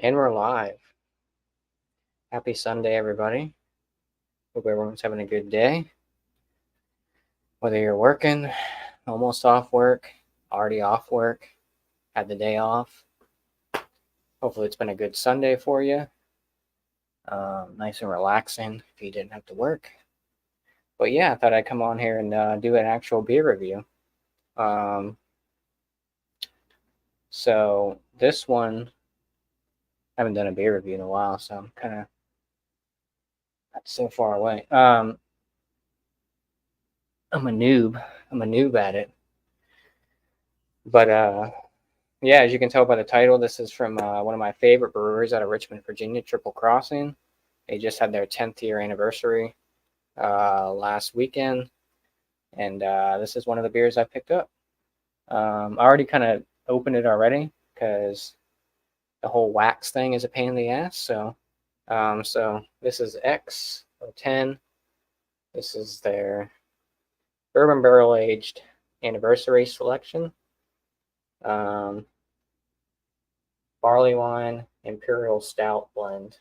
And we're live. Happy Sunday, everybody. Hope everyone's having a good day. Whether you're working, almost off work, already off work, had the day off. Hopefully, it's been a good Sunday for you. Nice and relaxing if you didn't have to work. But yeah, I thought I'd come on here and do an actual beer review. Um, so this one, I haven't done a beer review in a while, so I'm kind of not so far away. I'm a noob. I'm a noob at it. But yeah, as you can tell by the title, this is from one of my favorite brewers out of Richmond, Virginia, Triple Crossing. They just had their 10th year anniversary last weekend, and this is one of the beers I picked up. I already kind of opened it already because the whole wax thing is a pain in the ass. So this is X10. This is their bourbon barrel aged anniversary selection. Barley wine imperial stout blend.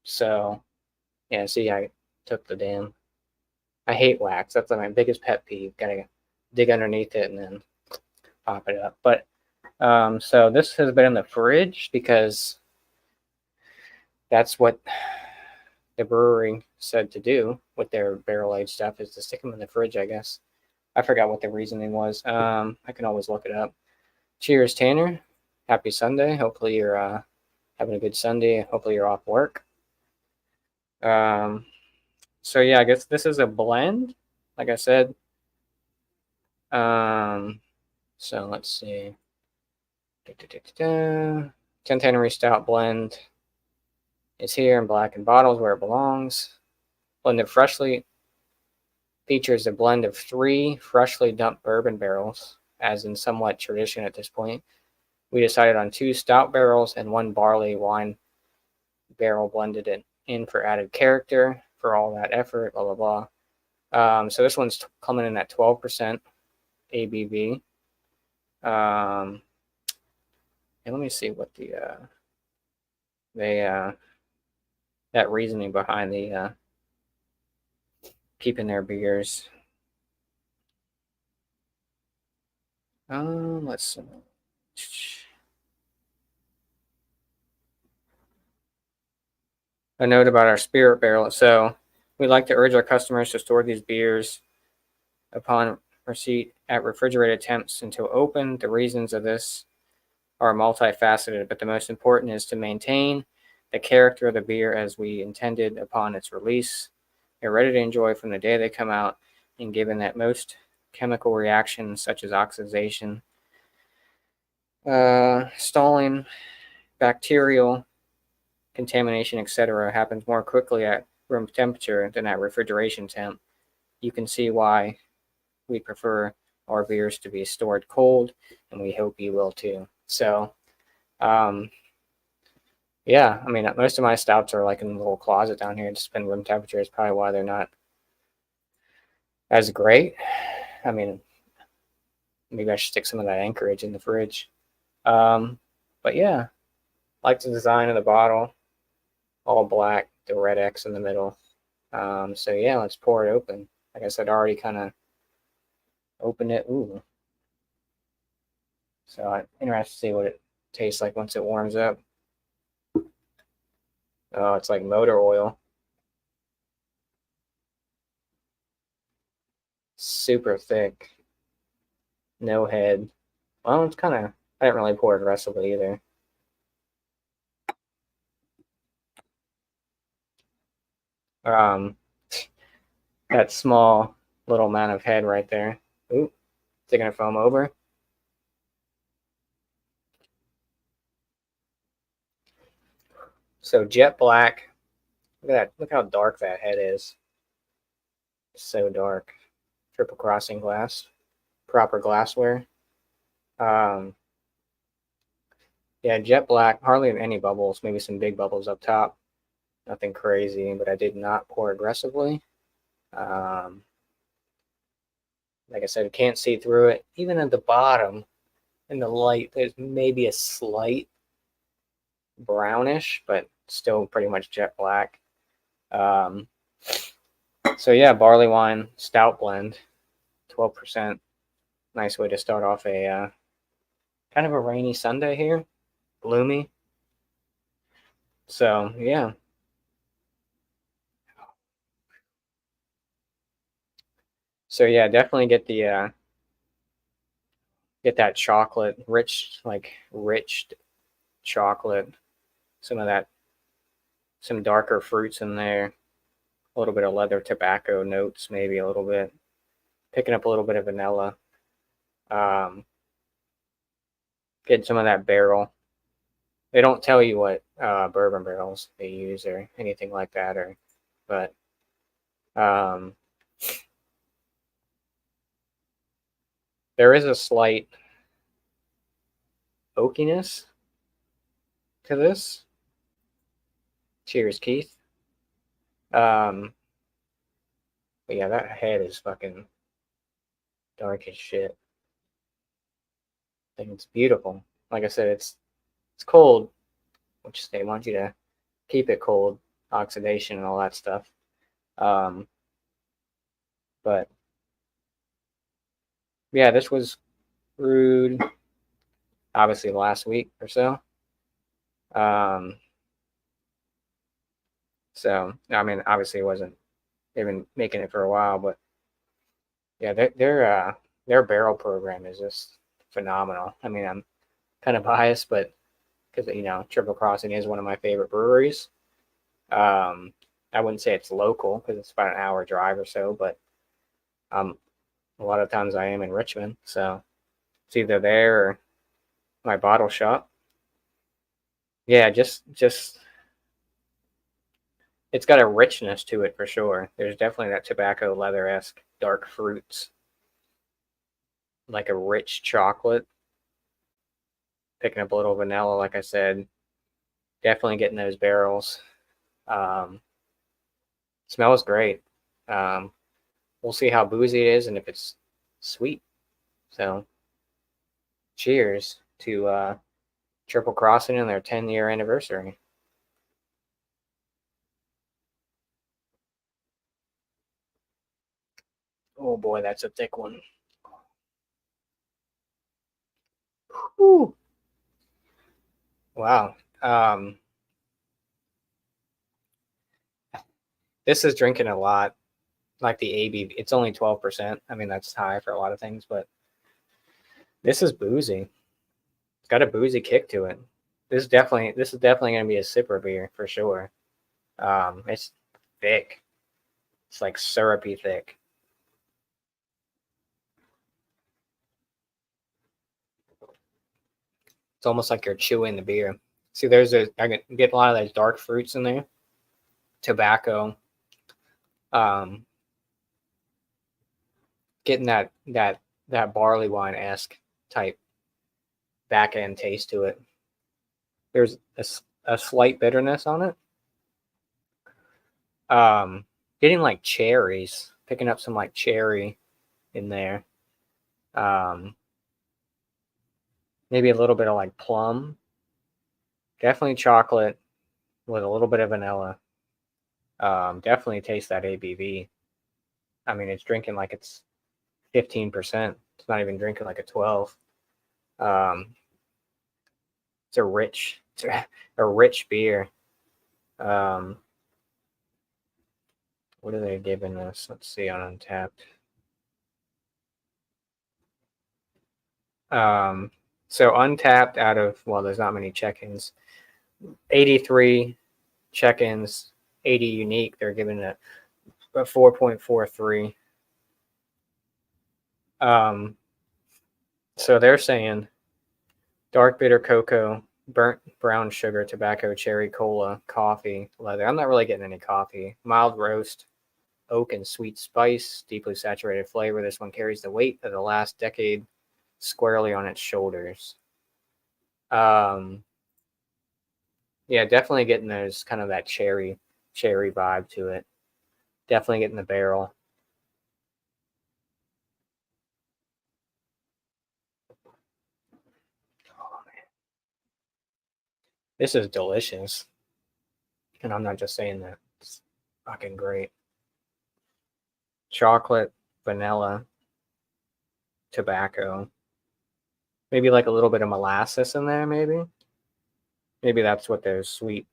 So yeah, see, I took the damn. I hate wax. That's my biggest pet peeve. Gotta dig underneath it and then pop it up. But so this has been in the fridge because that's what the brewery said to do with their barrel aged stuff, is to stick them in the fridge, I guess. I forgot what the reasoning was. I can always look it up. Cheers, Tanner. Happy Sunday. Hopefully you're having a good Sunday. Hopefully you're off work. So yeah, I guess this is a blend, like I said. So let's see. 10th Henry Stout blend is here in blackened bottles where it belongs. Blended freshly, features a blend of 3 freshly dumped bourbon barrels, as in somewhat tradition at this point. We decided on 2 stout barrels and 1 barley wine barrel blended in for added character, for all that effort, blah, blah, blah. So this one's coming in at 12% ABV. And let me see what that reasoning behind the keeping their beers. Let's see. A note about our spirit barrel. So we'd like to urge our customers to store these beers upon receipt at refrigerated temps until open. The reasons of this are multifaceted, but the most important is to maintain the character of the beer as we intended upon its release. They're ready to enjoy from the day they come out, and given that most chemical reactions such as oxidation, stalling, bacterial contamination, etc., happens more quickly at room temperature than at refrigeration temp, you can see why we prefer our beers to be stored cold, and we hope you will too. So, yeah, I mean, most of my stouts are like in a little closet down here. Just been room temperature is probably why they're not as great. I mean, maybe I should stick some of that Anchorage in the fridge. But yeah, like the design of the bottle, all black, the red X in the middle. So yeah, let's pour it open. Like I said, I already kind of opened it. Ooh. So I'm interested to see what it tastes like once it warms up. Oh, it's like motor oil. Super thick. No head. Well, it's kind of, I didn't really pour aggressively either. Um, that small little amount of head right there. Ooh, taking a foam over. So jet black. Look at that. Look how dark that head is. So dark. Triple crossing glass. Proper glassware. Um, yeah, jet black. Hardly any bubbles. Maybe some big bubbles up top. Nothing crazy, but I did not pour aggressively. Like I said, you can't see through it. Even at the bottom, in the light, there's maybe a slight brownish, but still pretty much jet black. Um, so yeah, barley wine stout blend, 12%. Nice way to start off a kind of a rainy Sunday here, gloomy. So yeah, definitely get that chocolate, rich like rich chocolate, some of that, some darker fruits in there, a little bit of leather tobacco notes, maybe a little bit, picking up a little bit of vanilla. Um, getting some of that barrel. They don't tell you what bourbon barrels they use or anything like that, but um, there is a slight oakiness to this. Cheers, Keith. Um, but yeah, that head is fucking dark as shit. I think it's beautiful. Like I said, it's cold, which they want you to keep it cold, oxidation and all that stuff. Um, but yeah, this was brewed obviously last week or so. Um, so I mean, obviously, it wasn't they've been making it for a while, but yeah, their barrel program is just phenomenal. I mean, I'm kind of biased, but because Triple Crossing is one of my favorite breweries. Um, I wouldn't say it's local because it's about an hour drive or so, but um, a lot of times I am in Richmond, so it's either there or my bottle shop. Yeah, just it's got a richness to it for sure. There's definitely that tobacco leather esque dark fruits, like a rich chocolate. Picking up a little vanilla, like I said. Definitely getting those barrels. Um, smells great. Um, we'll see how boozy it is and if it's sweet. So, cheers to Triple Crossing and their 10-year anniversary. Oh boy, that's a thick one. Whew. Wow. This is drinking a lot. Like the ABV, it's only 12%. I mean, that's high for a lot of things, but this is boozy. It's got a boozy kick to it. This is definitely going to be a sipper beer for sure. It's thick. It's like syrupy thick. It's almost like you're chewing the beer. See, I can get a lot of those dark fruits in there, tobacco. Um, getting that barley wine esque type back end taste to it. There's a slight bitterness on it. Getting like cherries, picking up some like cherry in there. Um, maybe a little bit of like plum. Definitely chocolate with a little bit of vanilla. Definitely taste that ABV. I mean, it's drinking like it's 15%. It's not even drinking like a 12. Um, it's a rich beer. Um, what are they giving us? Let's see on Untapped. Um, so Untapped out of, well, there's not many check-ins. 83 check-ins, 80 unique. They're giving it a 4.43. So they're saying dark bitter cocoa, burnt brown sugar, tobacco, cherry, cola, coffee, leather. I'm not really getting any coffee. Mild roast, oak and sweet spice, deeply saturated flavor. This one carries the weight of the last decade squarely on its shoulders. Um, yeah, definitely getting those kind of that cherry vibe to it. Definitely getting the barrel. This is delicious. And I'm not just saying that. It's fucking great. Chocolate, vanilla, tobacco. Maybe like a little bit of molasses in there, maybe. Maybe that's what those sweet,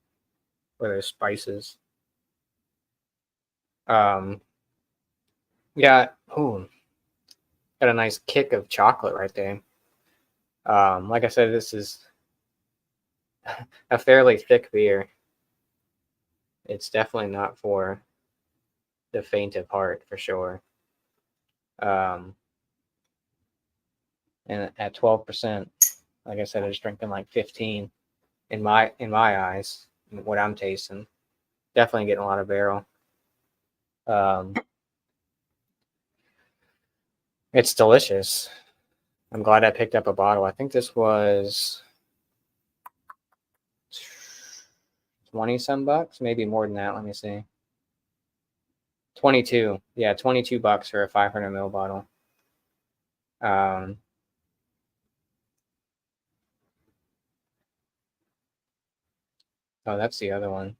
or those spices. Um, yeah, ooh, got a nice kick of chocolate right there. Like I said, this is a fairly thick beer. It's definitely not for the faint of heart, for sure. Um, and at 12%, like I said, it's drinking like 15 in my eyes. What I'm tasting, definitely getting a lot of barrel. Um, it's delicious. I'm glad I picked up a bottle. I think this was 20 some bucks, maybe more than that. Let me see. 22. Yeah, $22 for a 500 ml bottle. Um, oh, that's the other one.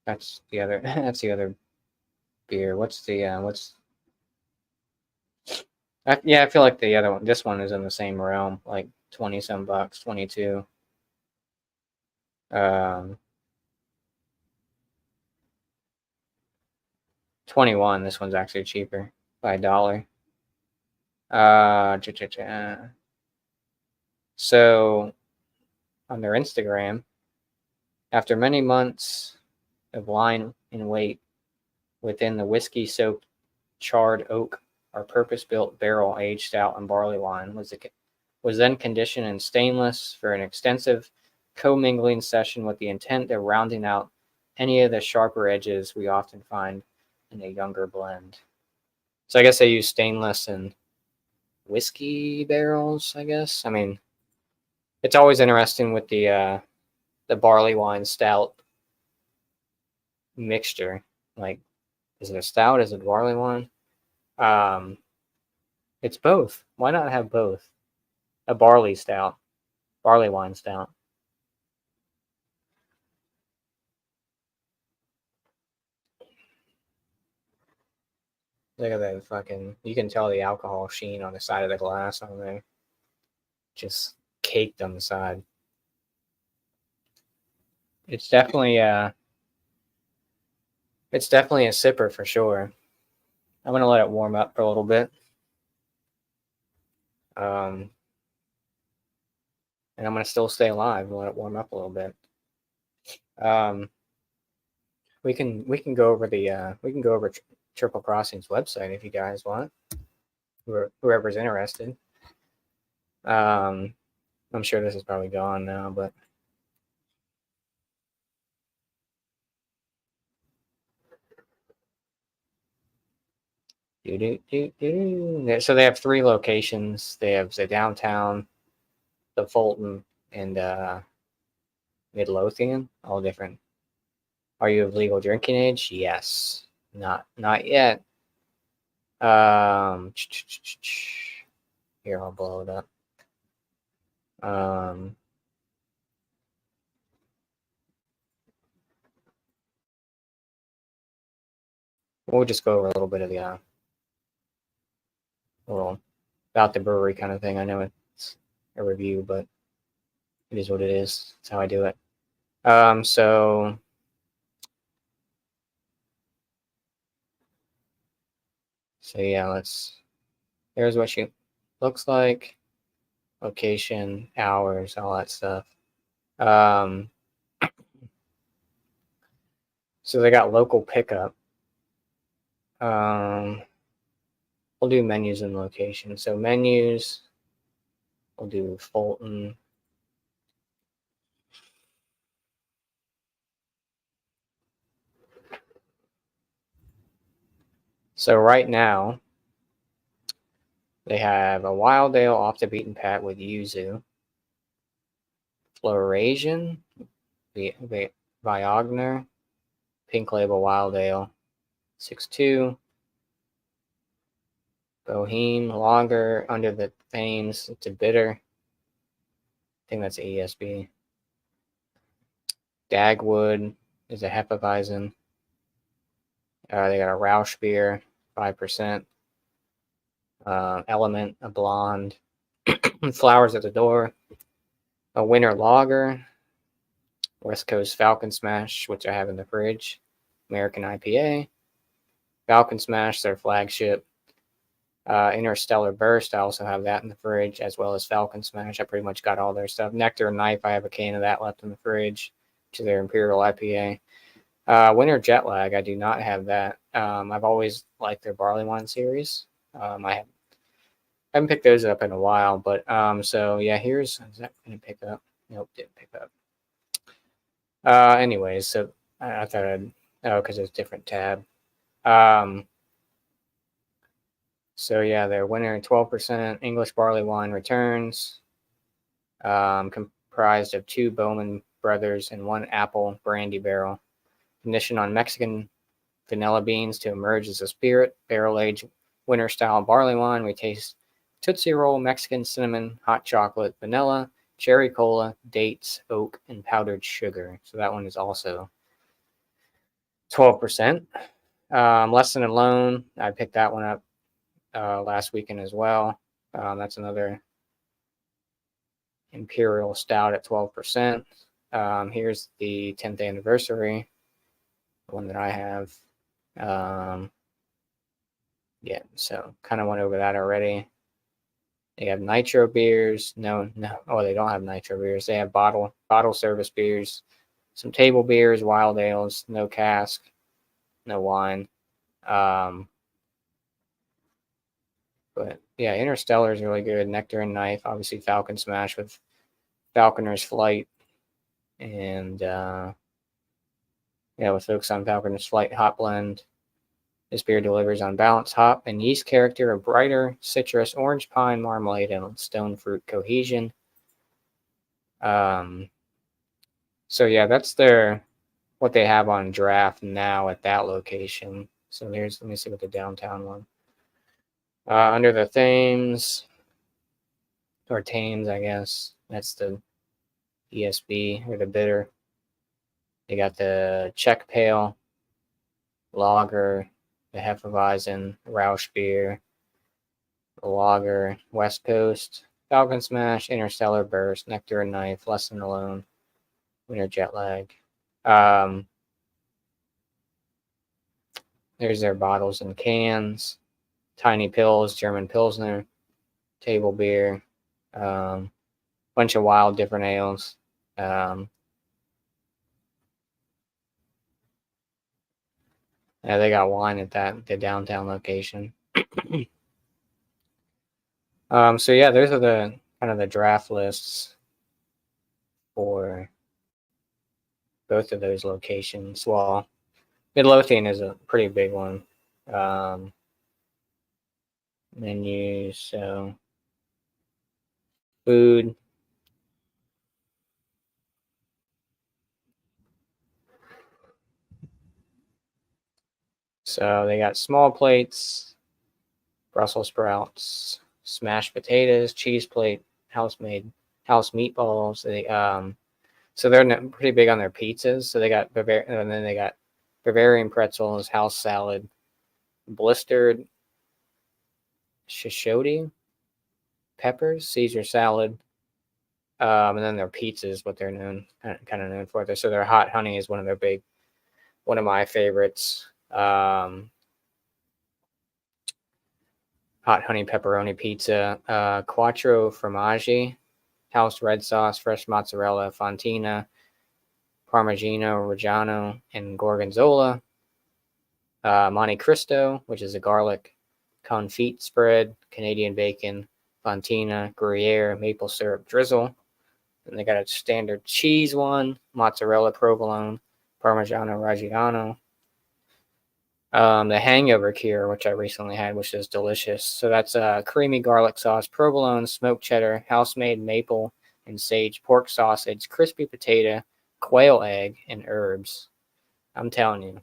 That's the other. That's the other beer. What's the what's? Yeah, I feel like the other one. This one is in the same realm, like 20 some bucks, 22. Um, 21. This one's actually cheaper by a dollar. So on their Instagram, after many months of lying in wait within the whiskey-soaked charred oak, our purpose-built barrel-aged stout and barley wine was then conditioned in stainless for an extensive commingling session with the intent of rounding out any of the sharper edges we often find in a younger blend. So I guess they use stainless and whiskey barrels, I guess. I mean, it's always interesting with the barley wine stout mixture. Like, is it a stout? Is it barley wine? Um, it's both. Why not have both? A barley stout, barley wine stout. Look at that fucking. You can tell the alcohol sheen on the side of the glass on there. Just caked on the side. It's definitely it's definitely a sipper for sure. I'm gonna let it warm up for a little bit. Um, and I'm gonna still stay alive and let it warm up a little bit. Um, we can go over the we can go over Triple Crossing's website if you guys want. Whoever's interested. Um, I'm sure this is probably gone now, but so they have 3 locations. They have the downtown, the Fulton, and Midlothian, all different. Are you of legal drinking age? Yes. Not yet. Um, here I'll blow it up. Um, we'll just go over a little bit of the little about the brewery kind of thing. I know it's a review, but it is what it is. That's how I do it. So yeah, there's what she looks like, location, hours, all that stuff. Um, so they got local pickup. We'll do menus and location. So menus, we'll do Fulton. So right now, they have a wild ale off the beaten path with yuzu, Florasian, Viogner, Pink Label Wild Ale, 6.2, Boheme Lager, Under the Thames, it's a bitter, think that's ESB. Dagwood is a Hefeweizen. They got a Rausch beer, 5%. Element, a blonde. Flowers at the Door, a winter lager. West Coast Falcon Smash, which I have in the fridge. American IPA. Falcon Smash, their flagship. Interstellar Burst, I also have that in the fridge, as well as Falcon Smash. I pretty much got all their stuff. Nectar and Knife, I have a can of that left in the fridge, which is their Imperial IPA. Winter Jet Lag, I do not have that. I've always liked their barley wine series. I haven't picked those up in a while, but so yeah, is that going to pick up? Nope, didn't pick up. Anyways, so I thought I'd, because it's a different tab. So yeah, their winter 12% English barley wine returns, comprised of 2 Bowman Brothers and 1 Apple brandy barrel, conditioned on Mexican vanilla beans to emerge as a spirit, barrel-aged winter-style barley wine. We taste Tootsie Roll, Mexican cinnamon, hot chocolate, vanilla, cherry cola, dates, oak, and powdered sugar. So that one is also 12%. Less Than Alone, I picked that one up last weekend as well. That's another Imperial Stout at 12%. Here's the 10th anniversary, the one that I have. Yeah, so kind of went over that already. They have nitro beers. No. Oh, they don't have nitro beers. They have bottle service beers, some table beers, wild ales, no cask, no wine. But yeah, Interstellar is really good. Nectar and Knife, obviously Falcon Smash with Falconer's Flight, and with Focus on Falconer's Flight hot blend. This beer delivers on balanced hop and yeast character, a brighter citrus, orange pine, marmalade, and stone fruit cohesion. So yeah, that's what they have on draft now at that location. So let me see what the downtown one. Under the Thames, or Thames, I guess. That's the ESB, or the bitter. They got the Czech Pale, Lager, the Hefeweizen, Rausch beer, the Lager, West Coast, Falcon Smash, Interstellar Burst, Nectar and Knife, Less Than Alone, Winter Jet Lag. There's their bottles and cans. Tiny Pills, German Pilsner, table beer, bunch of wild different ales. Yeah, they got wine at the downtown location. So yeah, those are the kind of the draft lists for both of those locations. Well, Midlothian is a pretty big one. Menus, so food. So they got small plates, Brussels sprouts, smashed potatoes, cheese plate, house meatballs. So they're pretty big on their pizzas. So they got and then they got Bavarian pretzels, house salad, blistered shishoti peppers, Caesar salad, and then their pizzas, what they're kind of known for. So their hot honey is one of my favorites. Hot honey pepperoni pizza, quattro formaggi, house red sauce, fresh mozzarella, fontina, parmigiano reggiano, and gorgonzola. Monte Cristo, which is a garlic confit spread, Canadian bacon, fontina, Gruyere, maple syrup drizzle. And they got a standard cheese one, mozzarella provolone, parmigiano reggiano. The hangover cure, which I recently had, which is delicious. So that's creamy garlic sauce, provolone, smoked cheddar, house-made maple and sage pork sausage, crispy potato, quail egg, and herbs. I'm telling you,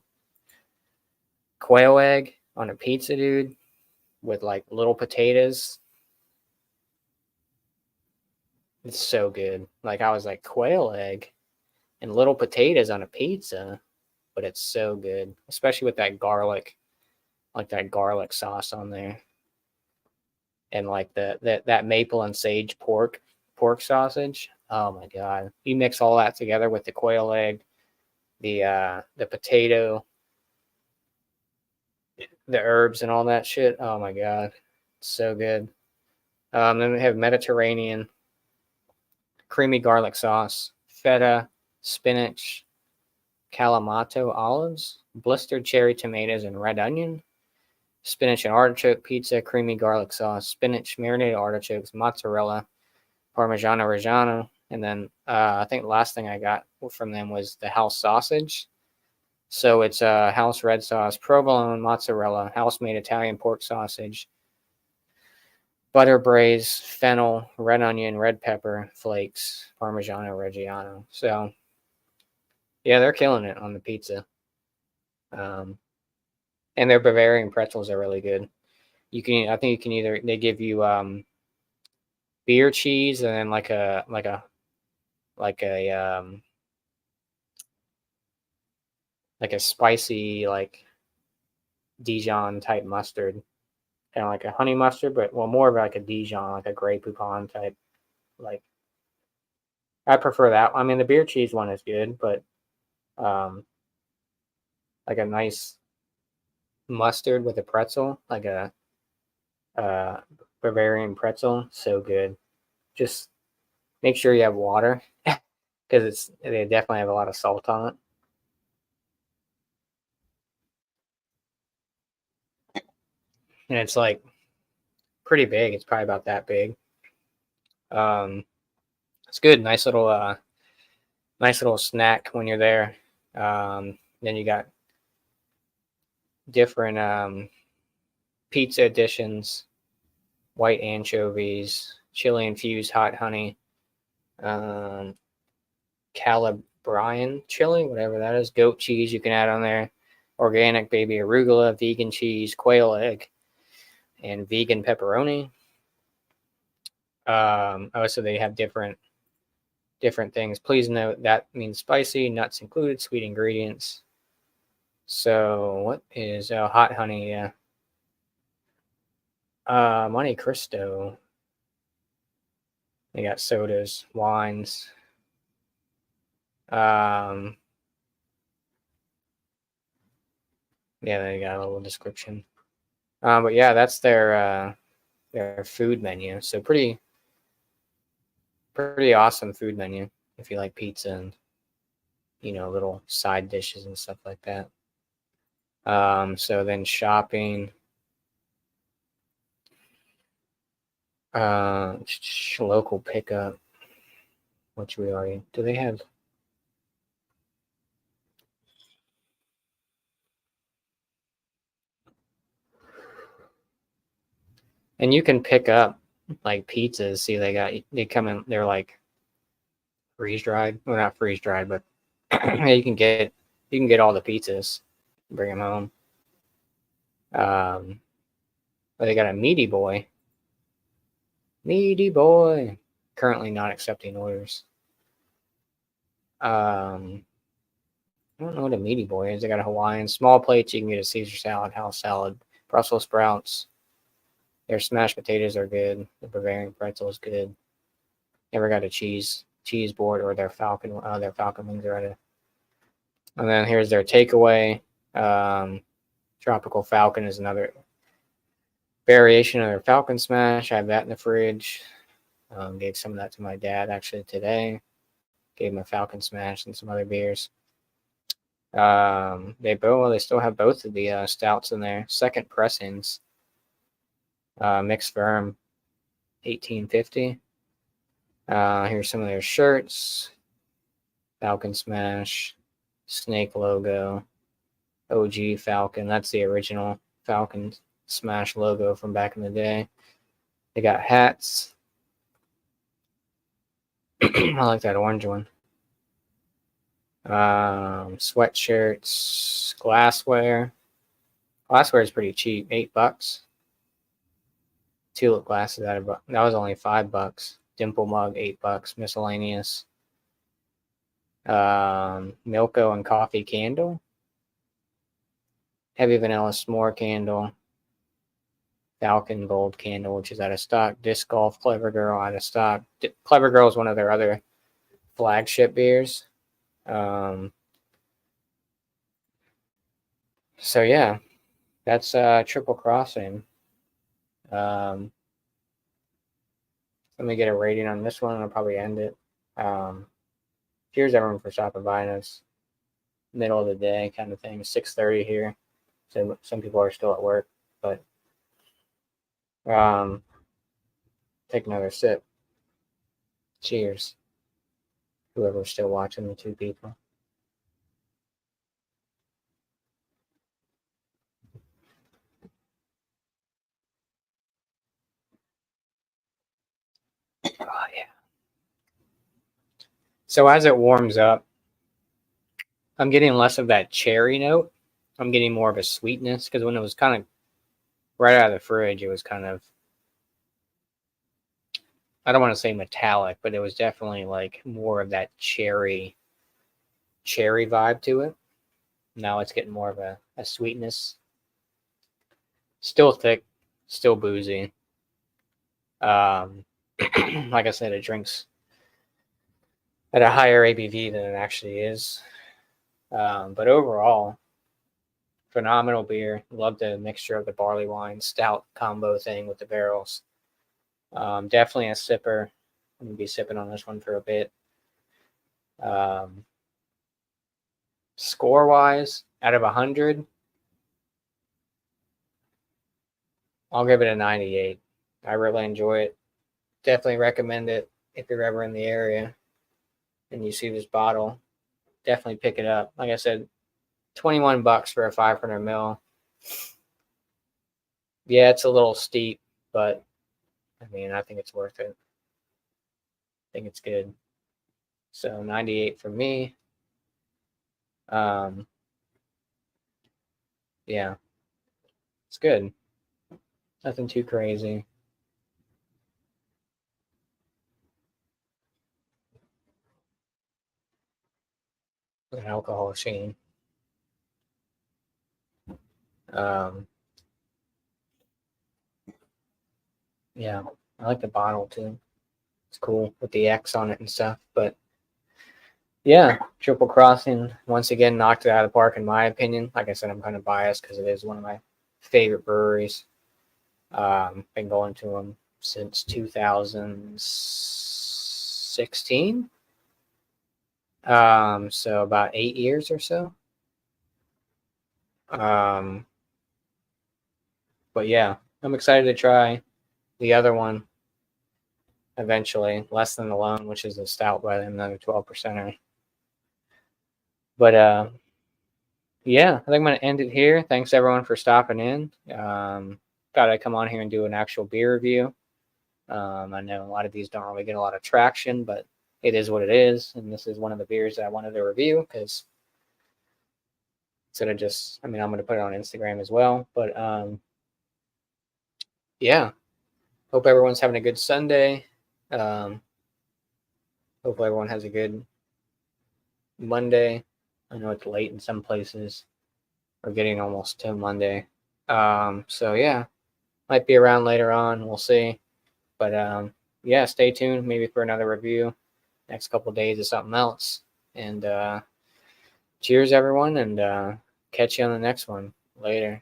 quail egg on a pizza, dude, with like little potatoes. It's so good. Like, I was like, quail egg and little potatoes on a pizza, but it's so good, especially with that garlic, like that garlic sauce on there, and like that maple and sage pork sausage. Oh my god! You mix all that together with the quail egg, the potato, the herbs, and all that shit. Oh my god, it's so good. Then we have Mediterranean creamy garlic sauce, feta, spinach, Calamato olives, blistered cherry tomatoes, and red onion. Spinach and artichoke pizza, creamy garlic sauce, spinach, marinated artichokes, mozzarella, Parmigiano Reggiano. And then I think the last thing I got from them was the house sausage. So it's house red sauce, provolone, mozzarella, house made Italian pork sausage, butter braise, fennel, red onion, red pepper, flakes, Parmigiano Reggiano. So yeah, they're killing it on the pizza. Um, and their Bavarian pretzels are really good. I think you can either, they give you beer cheese and then like a like a spicy like Dijon type mustard, kind of like a honey mustard, but well, more of like a Dijon, like a Grey Poupon type. Like, I prefer that. I mean, the beer cheese one is good, but um, like a nice mustard with a pretzel, like a uh, Bavarian pretzel, so good. Just make sure you have water because they definitely have a lot of salt on it. And it's like pretty big. It's probably about that big. Um, it's good. Nice little snack when you're there. Then you got different pizza additions, white anchovies, chili infused hot honey, um, Calabrian chili, whatever that is, goat cheese you can add on there, organic baby arugula, vegan cheese, quail egg, and vegan pepperoni. So they have different things. Please note that means spicy, nuts included, sweet ingredients. So what is hot honey? Yeah, Monte Cristo. They got sodas, wines. Yeah, they got a little description. But yeah, that's their food menu. So pretty awesome food menu if you like pizza and little side dishes and stuff like that. So then shopping, local pickup, which we already do. They have. And you can pick up like pizzas. See, they come in. They're like freeze dried. Well, not freeze dried, but you can get all the pizzas, bring them home. But they got a meaty boy. Currently not accepting orders. I don't know what a meaty boy is. They got a Hawaiian small plates. You can get a Caesar salad, house salad, Brussels sprouts. Their smashed potatoes are good. The Bavarian pretzel is good. Never got a cheese board or their falcon wings are at it. And then here's their takeaway. Tropical Falcon is another variation of their Falcon Smash. I have that in the fridge. Gave some of that to my dad actually today. Gave him a Falcon Smash and some other beers. They still have both of the stouts in there. Second pressings. Mixed firm, 1850. Here's some of their shirts. Falcon Smash, snake logo, OG Falcon. That's the original Falcon Smash logo from back in the day. They got hats. I like that orange one. Sweatshirts, glassware. Glassware is pretty cheap, $8. Tulip glasses that was only $5. Dimple mug, $8. Miscellaneous. Milko and coffee candle. Heavy vanilla s'more candle. Falcon gold candle, which is out of stock. Disc golf Clever Girl out of stock. Clever Girl is one of their other flagship beers. So yeah, that's Triple Crossing. Let me get a rating on this one. I'll probably end it. Cheers everyone for stopping by us. Middle of the day kind of thing. 6:30 here. So some people are still at work, but take another sip. Cheers. Whoever's still watching, the two people. Oh yeah. So as it warms up, I'm getting less of that cherry note. I'm getting more of a sweetness because when it was kind of right out of the fridge, it was kind of, I don't want to say metallic, but it was definitely like more of that cherry vibe to it. Now it's getting more of a sweetness. Still thick, still boozy. Like I said, it drinks at a higher ABV than it actually is. But overall, phenomenal beer. Love the mixture of the barley wine stout combo thing with the barrels. Definitely a sipper. I'm gonna be sipping on this one for a bit. Score wise, out of 100, I'll give it a 98. I really enjoy it. Definitely recommend it if you're ever in the area and you see this bottle. Definitely pick it up. Like I said, $21 for a 500 ml. Yeah, it's a little steep, but I mean, I think it's worth it. I think it's good. So 98 for me. Yeah, it's good. Nothing too crazy. An alcohol sheen. Yeah, I like the bottle too. It's cool with the X on it and stuff. But yeah, Triple Crossing once again knocked it out of the park in my opinion. Like I said, I'm kind of biased because it is one of my favorite breweries. Been going to them since 2016. So about 8 years or so. But yeah, I'm excited to try the other one eventually. Less Than Alone, which is a stout by another 12%er. But yeah, I think I'm gonna end it here. Thanks everyone for stopping in. Thought I'd come on here and do an actual beer review. I know a lot of these don't really get a lot of traction, but it is what it is. And this is one of the beers that I wanted to review because instead of just, I mean, I'm going to put it on Instagram as well. But yeah, hope everyone's having a good Sunday. Hopefully everyone has a good Monday. I know it's late in some places. We're getting almost to Monday. So yeah, might be around later on. We'll see. But yeah, stay tuned maybe for another review next couple of days of something else. And cheers, everyone, and catch you on the next one. Later.